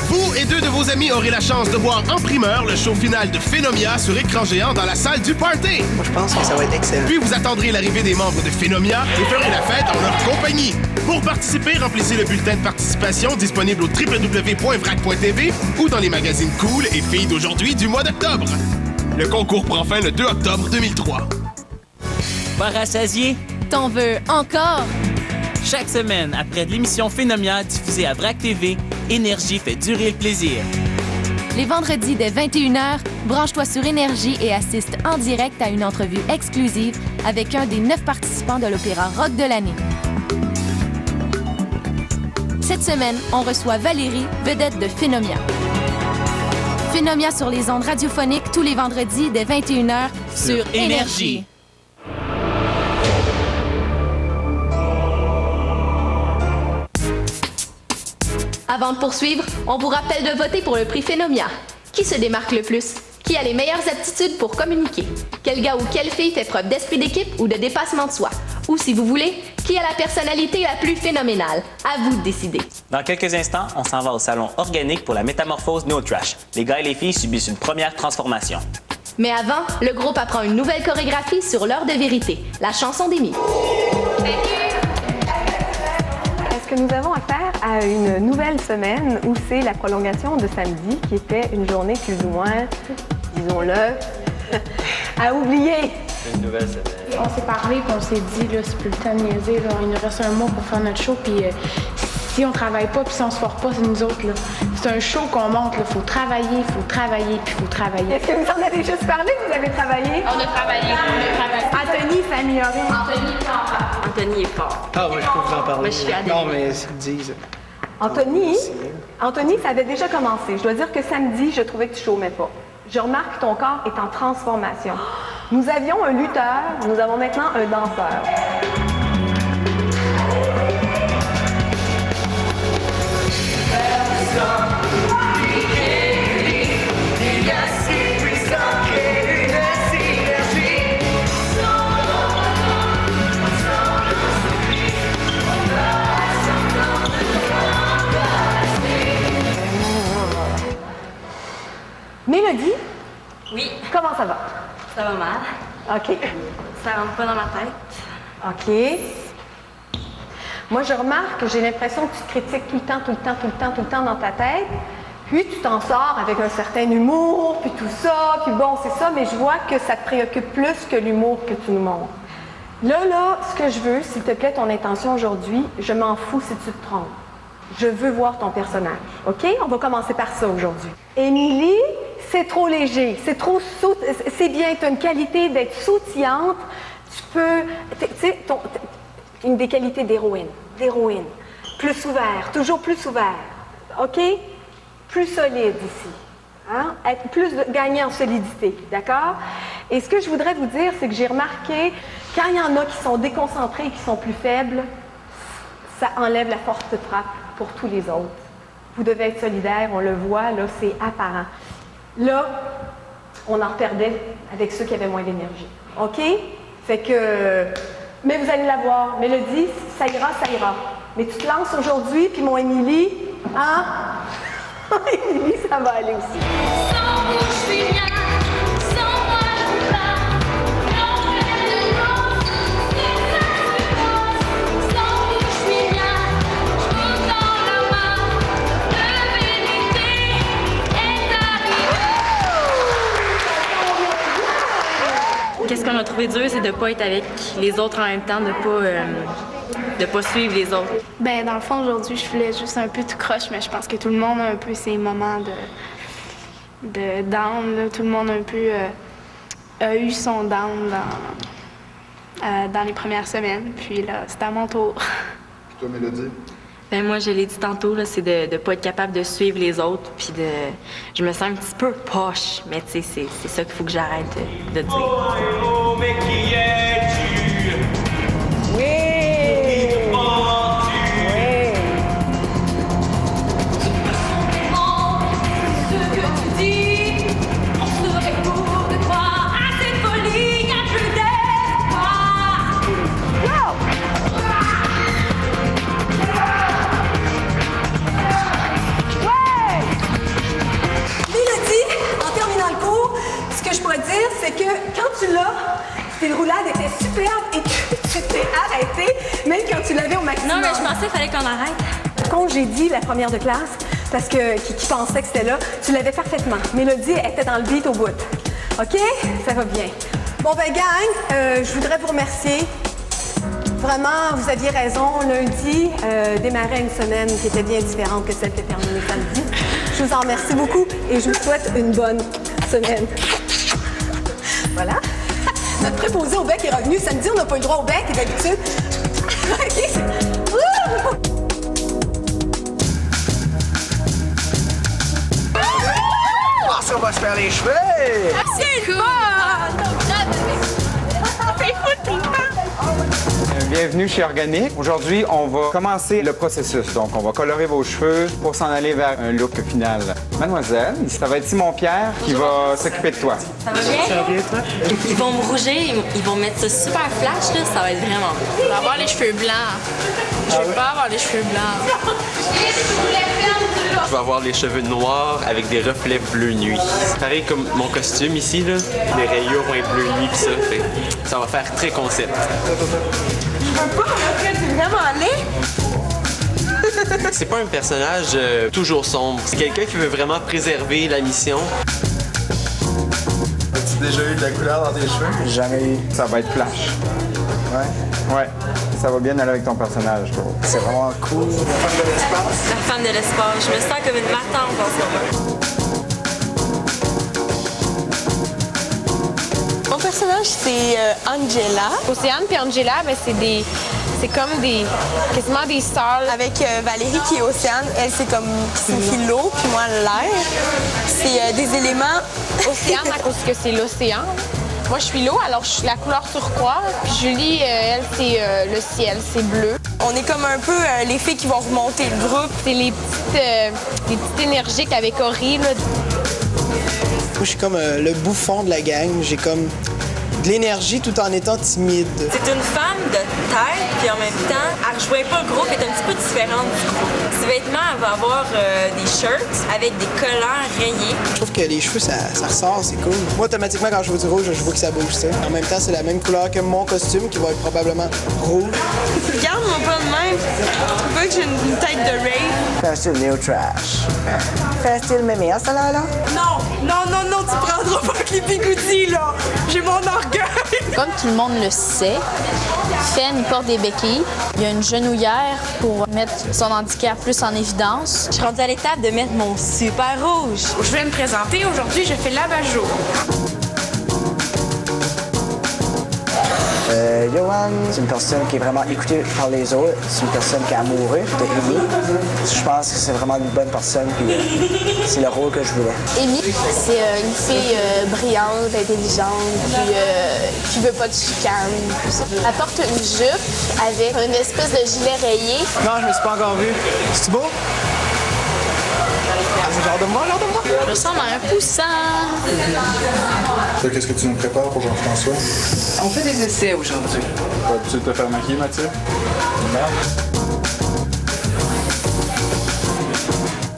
Speaker 14: Vous et deux de vos amis aurez la chance de voir en primeur le show final de Phénomia sur écran géant dans la salle du Party.
Speaker 19: Moi, je pense que ça va être excellent.
Speaker 14: Puis vous attendrez l'arrivée des membres de Phénomia et ferez la fête en leur compagnie. Pour participer, remplissez le bulletin de participation disponible au www.vrac.tv ou dans les magazines Cool et Filles d'aujourd'hui du mois d'octobre. Le concours prend fin le 2 octobre 2003.
Speaker 13: Pas rassasié?
Speaker 2: T'en veux encore?
Speaker 13: Chaque semaine, après l'émission Phénomia diffusée à VRAC TV, Énergie fait durer le plaisir.
Speaker 2: Les vendredis dès 21h, branche-toi sur Énergie et assiste en direct à une entrevue exclusive avec un des 9 participants de l'Opéra Rock de l'année. Cette semaine, on reçoit Valérie, vedette de Phénomia. Phénomia sur les ondes radiophoniques tous les vendredis dès 21h sur Énergie.
Speaker 27: Avant de poursuivre, on vous rappelle de voter pour le prix Phénomia. Qui se démarque le plus? Qui a les meilleures aptitudes pour communiquer? Quel gars ou quelle fille fait preuve d'esprit d'équipe ou de dépassement de soi? Ou si vous voulez, qui a la personnalité la plus phénoménale? À vous de décider.
Speaker 16: Dans quelques instants, on s'en va au salon organique pour la métamorphose No Trash. Les gars et les filles subissent une première transformation.
Speaker 27: Mais avant, le groupe apprend une nouvelle chorégraphie sur l'heure de vérité, la chanson d'Émilie.
Speaker 11: Est-ce que nous avons affaire à une nouvelle semaine où c'est la prolongation de samedi qui était une journée plus ou moins, disons-le, à oublier?
Speaker 15: C'est une nouvelle semaine.
Speaker 17: On s'est parlé puis on s'est dit, là, c'est plus le temps de niaiser, là. Il nous reste un mois pour faire notre show puis si on travaille pas puis si on se force pas, c'est nous autres, là. C'est un show qu'on monte, là. Faut travailler puis faut travailler.
Speaker 11: Est-ce que vous en avez juste parlé? Vous avez travaillé?
Speaker 17: On a travaillé.
Speaker 12: Anthony s'est amélioré.
Speaker 11: Anthony est fort.
Speaker 19: Ah, moi, je peux vous en parler.
Speaker 11: Mais je suis adepte.
Speaker 19: Non, mais c'est qu'ils disent.
Speaker 11: Anthony, Anthony, ça avait déjà commencé. Je dois dire que samedi, je trouvais que tu chômais pas. Je remarque que ton corps est en transformation. Nous avions un lutteur, nous avons maintenant un danseur. Mélodie?
Speaker 15: Oui.
Speaker 11: Comment ça va?
Speaker 15: Ça va mal.
Speaker 11: OK.
Speaker 15: Ça rentre pas dans ma tête.
Speaker 11: OK. Moi, je remarque que j'ai l'impression que tu te critiques tout le temps dans ta tête. Puis tu t'en sors avec un certain humour, puis tout ça, puis bon, c'est ça, mais je vois que ça te préoccupe plus que l'humour que tu nous montres. Là, ce que je veux, s'il te plaît, ton intention aujourd'hui, je m'en fous si tu te trompes. Je veux voir ton personnage, OK? On va commencer par ça aujourd'hui. Émilie, c'est trop léger, c'est bien, tu as une qualité d'être sautillante, tu peux, tu sais, une des qualités d'héroïne, plus ouvert, toujours plus ouvert, OK? Plus solide ici, hein? Être gagner en solidité, d'accord? Et ce que je voudrais vous dire, c'est que j'ai remarqué, quand il y en a qui sont déconcentrés et qui sont plus faibles, ça enlève la force de frappe pour tous les autres. Vous devez être solidaires, on le voit, là, c'est apparent. Là, on en perdait avec ceux qui avaient moins d'énergie. OK? Fait que... Mais vous allez la voir. Mélodie, ça ira. Mais tu te lances aujourd'hui, puis mon Émilie, hein? Émilie, ça va aller aussi.
Speaker 10: Sans vous, je suis bien. Sans moi, je suis pas.
Speaker 15: Qu'est-ce qu'on a trouvé dur, c'est de ne pas être avec les autres en même temps, de pas suivre les autres.
Speaker 12: Ben dans le fond, aujourd'hui, je voulais juste un peu tout croche, mais je pense que tout le monde a un peu ses moments de down. Là. Tout le monde un peu a eu son down dans les premières semaines. Puis là, c'est à mon tour.
Speaker 18: Toi, Mélodie?
Speaker 15: Ben moi, je l'ai dit tantôt, là, c'est de ne pas être capable de suivre les autres. Puis je me sens un petit peu poche, mais tu sais, c'est ça qu'il faut que j'arrête de dire.
Speaker 10: Oh, mais qui es-tu?
Speaker 11: Oui!
Speaker 10: Qui te prends-tu? Ce que tu dis, on serait pour de croire à cette folie, y'a plus d'espoir. Wow!
Speaker 11: Mélodie, en terminant le cours, ce que je pourrais dire, c'est que quand tu l'as, tes roulades étaient superbes et que tu t'es arrêtée, même quand tu l'avais au maximum.
Speaker 15: Non, mais je pensais qu'il fallait qu'on arrête.
Speaker 11: Quand j'ai dit la première de classe, parce que qui pensait que c'était là, tu l'avais parfaitement. Mélodie était dans le beat au bout. OK? Ça va bien. Bon, ben gang, je voudrais vous remercier. Vraiment, vous aviez raison. Lundi démarrait une semaine qui était bien différente que celle qui est terminée samedi. Je vous en remercie beaucoup et je vous souhaite une bonne semaine. Voilà. Notre préposé au bec est revenu. Samedi, on n'a pas eu le droit au bec d'habitude.
Speaker 3: Ah, ça va se faire les cheveux!
Speaker 10: C'est cool! C'est fou tout le temps!
Speaker 20: Bienvenue chez Organique. Aujourd'hui, on va commencer le processus. Donc, on va colorer vos cheveux pour s'en aller vers un look final. Mademoiselle, ça va être Simon-Pierre qui va s'occuper de toi.
Speaker 15: Ça va bien?
Speaker 20: Ça va bien, toi?
Speaker 15: Ils vont me rougir, ils vont mettre ça super flash, là, ça va être vraiment beau.
Speaker 4: Je veux avoir les cheveux blancs. Je veux pas avoir les cheveux blancs.
Speaker 5: Je vais avoir les cheveux noirs avec des reflets bleu nuit. Pareil comme mon costume ici, là. Les rayures vont être bleu nuit pis ça. Fait, ça va faire très concept.
Speaker 12: Je veux pas, en fait, c'est vraiment laid.
Speaker 5: C'est pas un personnage toujours sombre. C'est quelqu'un qui veut vraiment préserver la mission.
Speaker 18: As-tu déjà eu de la couleur dans tes cheveux?
Speaker 20: Jamais eu. Ça va être flash.
Speaker 18: Ouais?
Speaker 20: Ouais. Ça va bien aller avec ton personnage, je trouve.
Speaker 18: C'est vraiment cool. La femme de l'espace?
Speaker 15: La femme de l'espace, je me sens comme une matante en ce moment.
Speaker 9: Mon personnage, c'est Angela.
Speaker 4: Océane puis Angela, ben, c'est
Speaker 12: C'est comme quasiment des sœurs.
Speaker 9: Avec Valérie qui est Océane, elle c'est comme qui signifie l'eau, puis moi l'air. C'est des éléments.
Speaker 17: Océane à cause que c'est l'océan. Moi, je suis l'eau, alors je suis la couleur turquoise. Puis Julie, elle, c'est le ciel, c'est bleu.
Speaker 9: On est comme un peu les filles qui vont remonter le groupe.
Speaker 17: C'est les petites énergiques avec Ori, là.
Speaker 19: Moi, je suis comme le bouffon de la gang. J'ai comme de l'énergie tout en étant timide.
Speaker 15: C'est une femme de tête, puis en même temps, elle ne rejoint pas le groupe, elle est un petit peu différente du groupe. Ses vêtements, elle va avoir des shirts avec des collants rayés.
Speaker 19: Je trouve que les cheveux, ça ressort, c'est cool. Moi, automatiquement, quand je vois du rouge, je vois que ça bouge, ça. En même temps, c'est la même couleur que mon costume, qui va être probablement rouge.
Speaker 9: Regarde-moi pas de même. Tu vois que j'ai une tête de rave.
Speaker 1: Fais un style néo-trash. Fais un style mémé, ça là?
Speaker 9: Non, tu prendras pas que les bigoudis, là. J'ai mon orgueil.
Speaker 8: Comme tout le monde le sait, Fen porte des béquilles. Il y a une genouillère pour mettre son handicap plus en évidence.
Speaker 15: Je suis rendue à l'étape de mettre mon super rouge.
Speaker 17: Je vais me présenter. Aujourd'hui, je fais l'abat-jour.
Speaker 1: Johan, c'est une personne qui est vraiment écoutée par les autres. C'est une personne qui est amoureuse de Amy. Je pense que c'est vraiment une bonne personne, puis c'est le rôle que je voulais.
Speaker 8: Amy, c'est une fille brillante, intelligente, puis qui veut pas de chicane. Elle porte une jupe avec une espèce de gilet rayé.
Speaker 19: Non, je me suis pas encore vu. C'est beau? Genre de moi.
Speaker 8: Je ressemble à un poussin.
Speaker 18: Qu'est-ce que tu nous prépares pour Jean-François?
Speaker 21: On fait des essais aujourd'hui.
Speaker 18: Vas-tu te faire maquiller, Mathieu?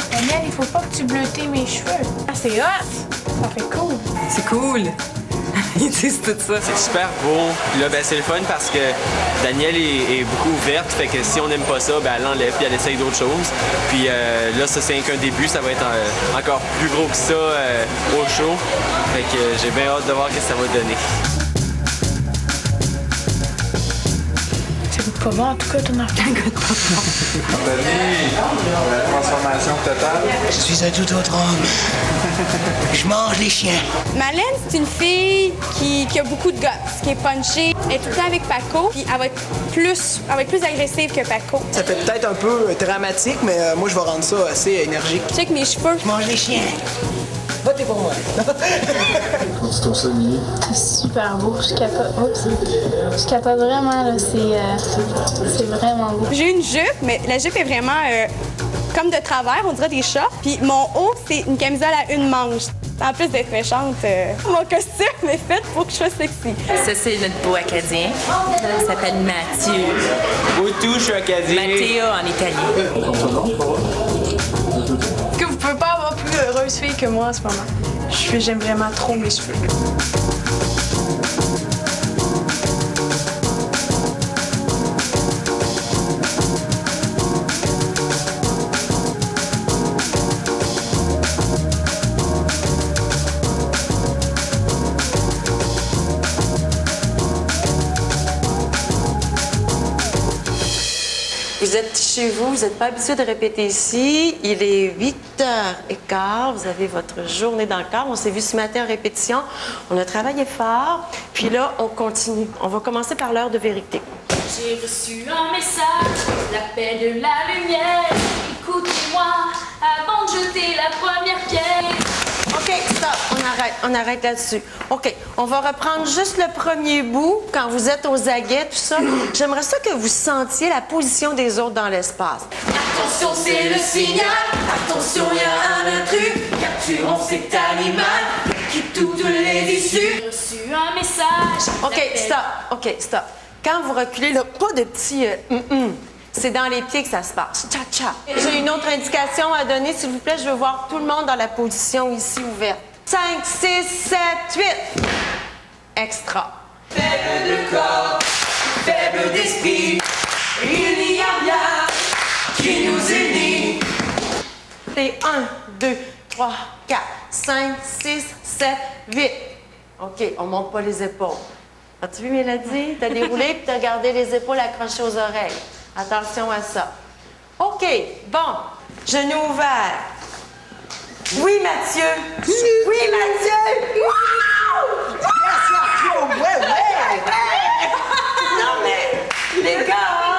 Speaker 17: Daniel, il faut pas que tu bleutes mes cheveux. Ah, c'est hot! Ça fait cool.
Speaker 21: C'est cool. Ils disent tout ça.
Speaker 5: C'est super beau. Puis là, ben, c'est le fun parce que Danielle est beaucoup ouverte. Fait que si on n'aime pas ça, ben, elle l'enlève puis elle essaye d'autres choses. Puis là, ça, c'est qu'un début. Ça va être encore plus gros que ça au show. Fait que j'ai bien hâte de voir ce que ça va donner.
Speaker 17: Ça goûte pas bon, en tout cas, ton enfant. Ça goûte pas bon.
Speaker 18: Anthony, transformation totale.
Speaker 1: Je suis un tout autre homme. Je mange les chiens.
Speaker 12: Malène, c'est une fille qui a beaucoup de guts, qui est punchée. Elle est tout le temps avec Paco, puis elle va être plus agressive que Paco.
Speaker 19: Ça fait peut-être un peu dramatique, mais moi, je vais rendre ça assez énergique.
Speaker 12: Check mes cheveux.
Speaker 1: Je mange les chiens. Votez pour moi.
Speaker 18: Tu trouves ça, Émilie?
Speaker 17: C'est super beau. Je capote vraiment, là. C'est vraiment beau.
Speaker 12: J'ai une jupe, mais la jupe est vraiment comme de travers, on dirait des shorts. Puis mon haut, c'est une camisole à une manche. En plus d'être méchante, mon costume est fait pour que je sois sexy.
Speaker 15: Ça, c'est notre beau acadien. Il s'appelle Mathieu.
Speaker 5: Où je suis acadien.
Speaker 15: Matteo en italien.
Speaker 9: Que vous pouvez pas avoir plus heureuse fille que moi en ce moment. J'aime vraiment trop mes cheveux.
Speaker 15: Vous êtes chez vous, vous n'êtes pas habitué de répéter ici. Il est 8h15, vous avez votre journée dans le corps. On s'est vu ce matin en répétition. On a travaillé fort, puis là, on continue. On va commencer par l'heure de vérité.
Speaker 10: J'ai reçu un message, l'appel de la lumière. Écoutez-moi avant de jeter la première pierre.
Speaker 15: OK, stop, on arrête là-dessus. OK, on va reprendre juste le premier bout, quand vous êtes aux aguets, tout ça. J'aimerais ça que vous sentiez la position des autres dans l'espace.
Speaker 10: Attention, c'est le signal. Attention, il y a un intrus. Capturons cet animal qui toutes les issues. J'ai reçu un message.
Speaker 15: OK, stop. Quand vous reculez, là, pas de petit c'est dans les pieds que ça se passe. Cha-cha. J'ai une autre indication à donner, s'il vous plaît. Je veux voir tout le monde dans la position ici ouverte. 5, 6, 7, 8. Extra.
Speaker 10: Faible de corps, faible d'esprit, il n'y a rien qui nous unit.
Speaker 15: C'est 1, 2, 3, 4, 5, 6, 7, 8. OK, on monte pas les épaules. As-tu vu, Mélodie? T'as déroulé puis t'as gardé les épaules accrochées aux oreilles. Attention à ça. OK, bon. Genoux ouverts. Oui, Mathieu. Oui, Mathieu. Wow! Non, mais les gars,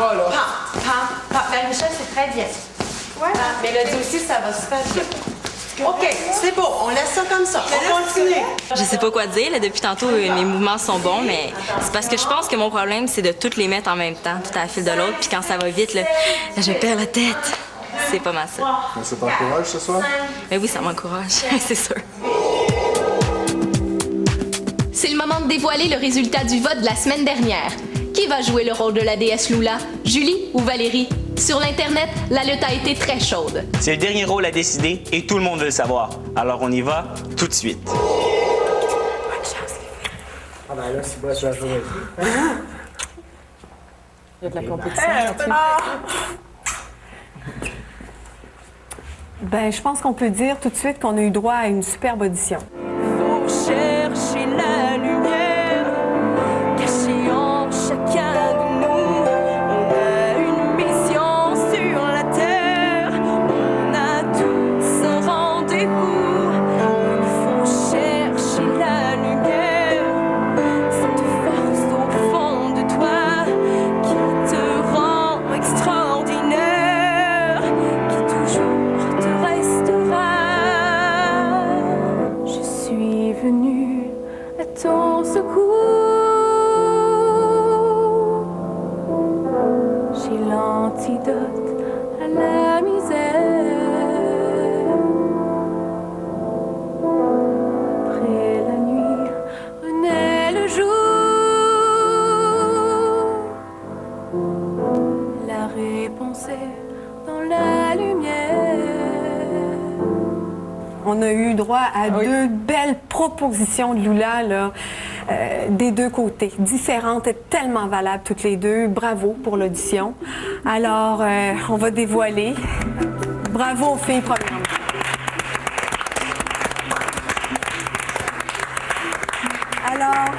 Speaker 15: pas, là. Marie-Michel, c'est très bien. Ouais. Mélodie aussi, ça va super bien. OK, c'est beau. On laisse ça comme ça. On continue.
Speaker 6: Je sais pas quoi dire. Là, depuis tantôt, mes mouvements sont bons, mais c'est parce que je pense que mon problème, c'est de toutes les mettre en même temps, tout à la file de l'autre. Puis quand ça va vite, là, je perds la tête. C'est pas mal ça.
Speaker 18: Mais ça t'encourage ce soir?
Speaker 6: Mais oui, ça m'encourage, c'est sûr.
Speaker 27: C'est le moment de dévoiler le résultat du vote de la semaine dernière. Qui va jouer le rôle de la déesse Lula? Julie ou Valérie? Sur l'Internet, la lutte a été très chaude.
Speaker 16: C'est le dernier rôle à décider et tout le monde veut le savoir. Alors on y va tout de suite.
Speaker 1: Ah ben là, c'est bon, je vais jouer.
Speaker 21: Il y a de la compétition.
Speaker 11: Ben, je pense qu'on peut dire tout de suite qu'on a eu droit à une superbe audition.
Speaker 10: Faut chercher la lumière cachée en chacun de nous. On a une mission sur la terre. On a tous un rendez-vous. Il faut chercher la lumière, cette force au fond de toi qui te rend extraordinaire, qui toujours te restera. Je suis venue à ton secours. J'ai l'antidote à la misère. Après la nuit, renaît le jour. La réponse est dans la lumière.
Speaker 11: On a eu droit à deux belles propositions de Lula, là, des deux côtés, différentes et tellement valables toutes les deux. Bravo pour l'audition. Alors, on va dévoiler. Bravo aux filles, premièrement. Alors,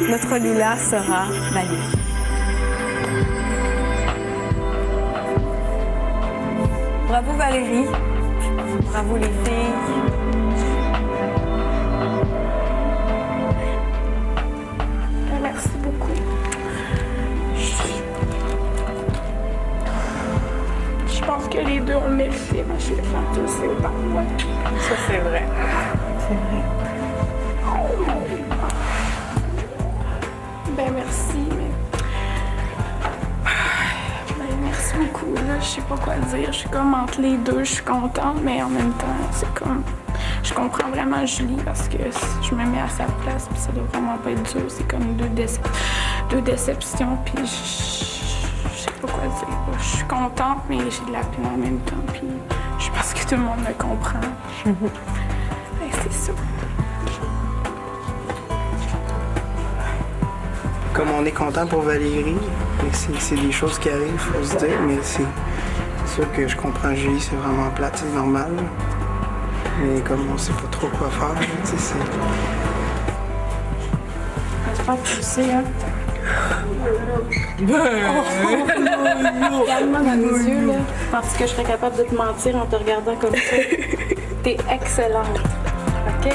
Speaker 11: notre Lula sera Valérie. Bravo Valérie. Bravo les filles.
Speaker 12: Merci beaucoup. Je pense que les deux ont mérité, mais je vais faire tout ça par moi.
Speaker 21: Ça, c'est vrai.
Speaker 12: C'est vrai. Ben merci, mais... Ben merci beaucoup, là. Je sais pas quoi dire. Je suis comme entre les deux, je suis contente, mais en même temps, c'est comme... Je comprends vraiment Julie parce que je me mets à sa place, puis ça doit vraiment pas être dur. C'est comme deux déceptions, puis je sais pas quoi dire. Je suis contente, mais j'ai de la peine en même temps, puis je pense que tout le monde me comprend. Ben, c'est ça.
Speaker 19: Comme on est content pour Valérie, c'est des choses qui arrivent, faut se dire, mais c'est sûr que je comprends Julie, c'est vraiment plate, c'est normal. Mais comme on sait pas trop quoi faire, tu sais, c'est...
Speaker 12: J'espère que tu le sais, hein?
Speaker 17: Regarde-moi dans les yeux, là. Parce que je serais capable de te mentir en te regardant comme ça. T'es excellente. OK?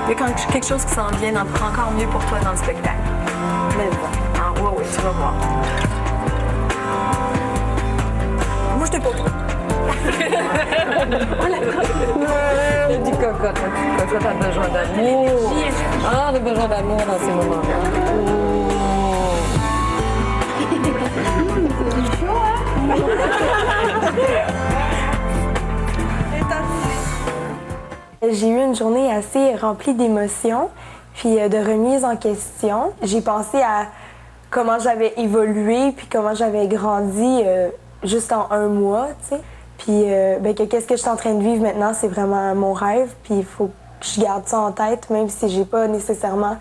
Speaker 11: Il y a quelque chose qui s'en vient encore mieux pour toi dans le spectacle. Mais bon, ah, oui, tu vas voir. Moi, je t'ai pas trop.
Speaker 21: J'ai dit cocotte, cocotte a besoin d'amour. Ah, on a besoin d'amour dans ces moments-là.
Speaker 12: C'est chaud, hein?
Speaker 9: J'ai eu une journée assez remplie d'émotions, puis de remises en question. J'ai pensé à comment j'avais évolué, puis comment j'avais grandi juste en un mois, tu sais. Puis qu'est-ce que je suis en train de vivre maintenant, c'est vraiment mon rêve, puis il faut que je garde ça en tête, même si j'ai pas nécessairement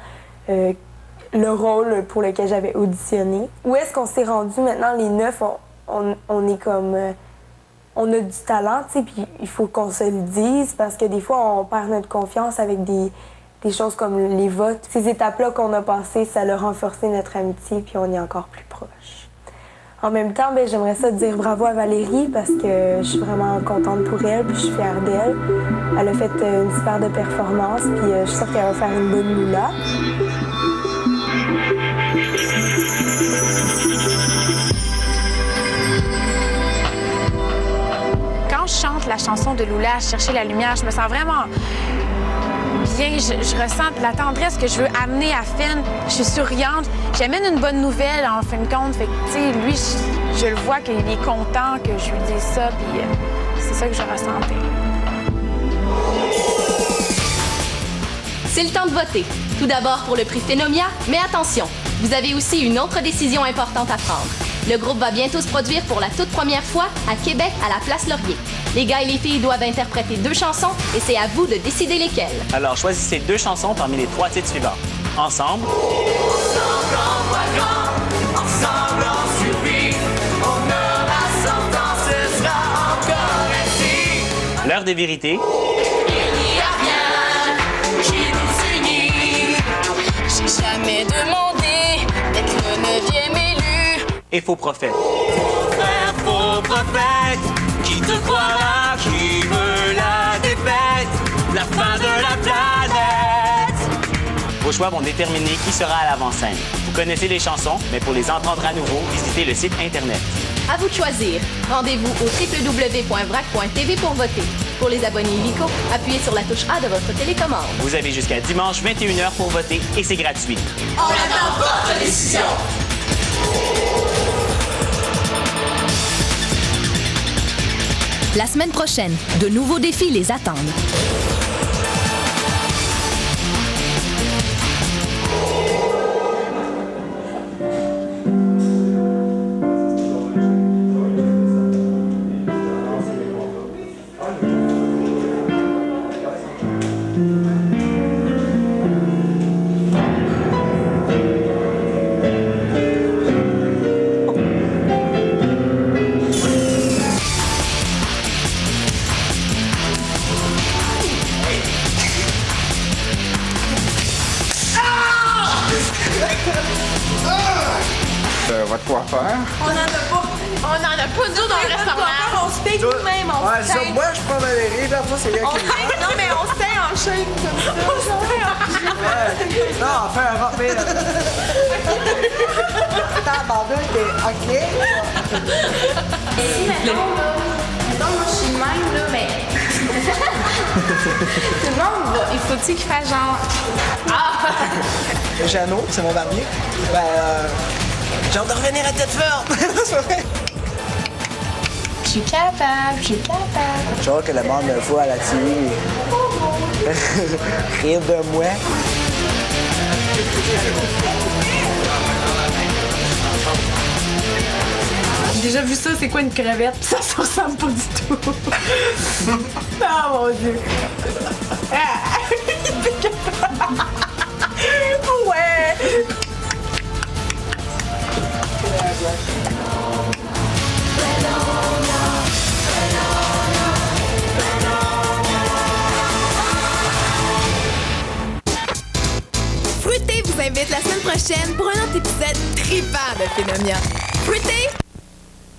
Speaker 9: le rôle pour lequel j'avais auditionné. Où est-ce qu'on s'est rendu maintenant, les 9? On est comme... on a du talent, tu sais, puis il faut qu'on se le dise, parce que des fois, on perd notre confiance avec des choses comme les votes. Ces étapes-là qu'on a passées, ça a renforcé notre amitié, puis on est encore plus proches. En même temps, j'aimerais ça dire bravo à Valérie, parce que je suis vraiment contente pour elle, puis je suis fière d'elle. Elle a fait une super de performance, puis je suis sûre qu'elle va faire une bonne Lula.
Speaker 11: chanson de Lula, chercher la lumière. Je me sens vraiment bien. Je ressens la tendresse que je veux amener à Finn. Je suis souriante. J'amène une bonne nouvelle, en fin de compte. Fait que, tu sais, lui, je le vois qu'il est content que je lui dise ça, puis c'est ça que je ressentais.
Speaker 27: C'est le temps de voter. Tout d'abord pour le prix Phénomia, mais attention, vous avez aussi une autre décision importante à prendre. Le groupe va bientôt se produire pour la toute première fois à Québec à la Place Laurier. Les gars et les filles doivent interpréter 2 chansons et c'est à vous de décider lesquelles.
Speaker 16: Alors choisissez 2 chansons parmi les 3 titres suivants. Ensemble.
Speaker 10: Ensemble on voit grand, ensemble on survit. On aura 100 ans, ce sera encore ainsi.
Speaker 16: L'heure des vérités.
Speaker 10: Il n'y a rien qui nous unit. J'ai jamais demandé d'être le 9e élu.
Speaker 16: Et faux prophète.
Speaker 10: Faux frère, faux prophète, qui te croira, qui veut la défaite, la fin de la planète.
Speaker 16: Vos choix vont déterminer qui sera à l'avant-scène. Vous connaissez les chansons, mais pour les entendre à nouveau, visitez le site Internet.
Speaker 27: À vous de choisir. Rendez-vous au www.vrac.tv pour voter. Pour les abonnés illico, appuyez sur la touche A de votre télécommande.
Speaker 16: Vous avez jusqu'à dimanche 21h pour voter et c'est gratuit.
Speaker 10: On attend votre décision.
Speaker 2: La semaine prochaine, de nouveaux défis les attendent.
Speaker 20: Votre coiffeur.
Speaker 11: On n'en a pas. On n'en a pas d'eau dans le restaurant. On se paye nous-mêmes.
Speaker 1: Ouais, ça, moi, je prends Valérie, puis après, c'est rien qui me...
Speaker 11: Non, mais on se paye en chaîne comme ça. On se paye en
Speaker 1: Non, on fait un rappel. Tabarnak, t'es OK?
Speaker 11: Si, mettons, moi, je suis même, là, mais... Tout le monde, il faut-il qu'il fasse genre... Ah!
Speaker 1: Jeannot, c'est mon barbier. Ben, j'ai hâte de revenir à tête forte.
Speaker 11: Je suis capable, je suis capable.
Speaker 1: Je vois que le monde me voit à la télé. Rire de moi.
Speaker 11: J'ai déjà vu ça, c'est quoi une crevette? Ça se ressemble pas du tout. Oh mon Dieu. Ouais.
Speaker 2: Fruité vous invite la semaine prochaine pour un autre épisode trippant de Phénomia. Fruité,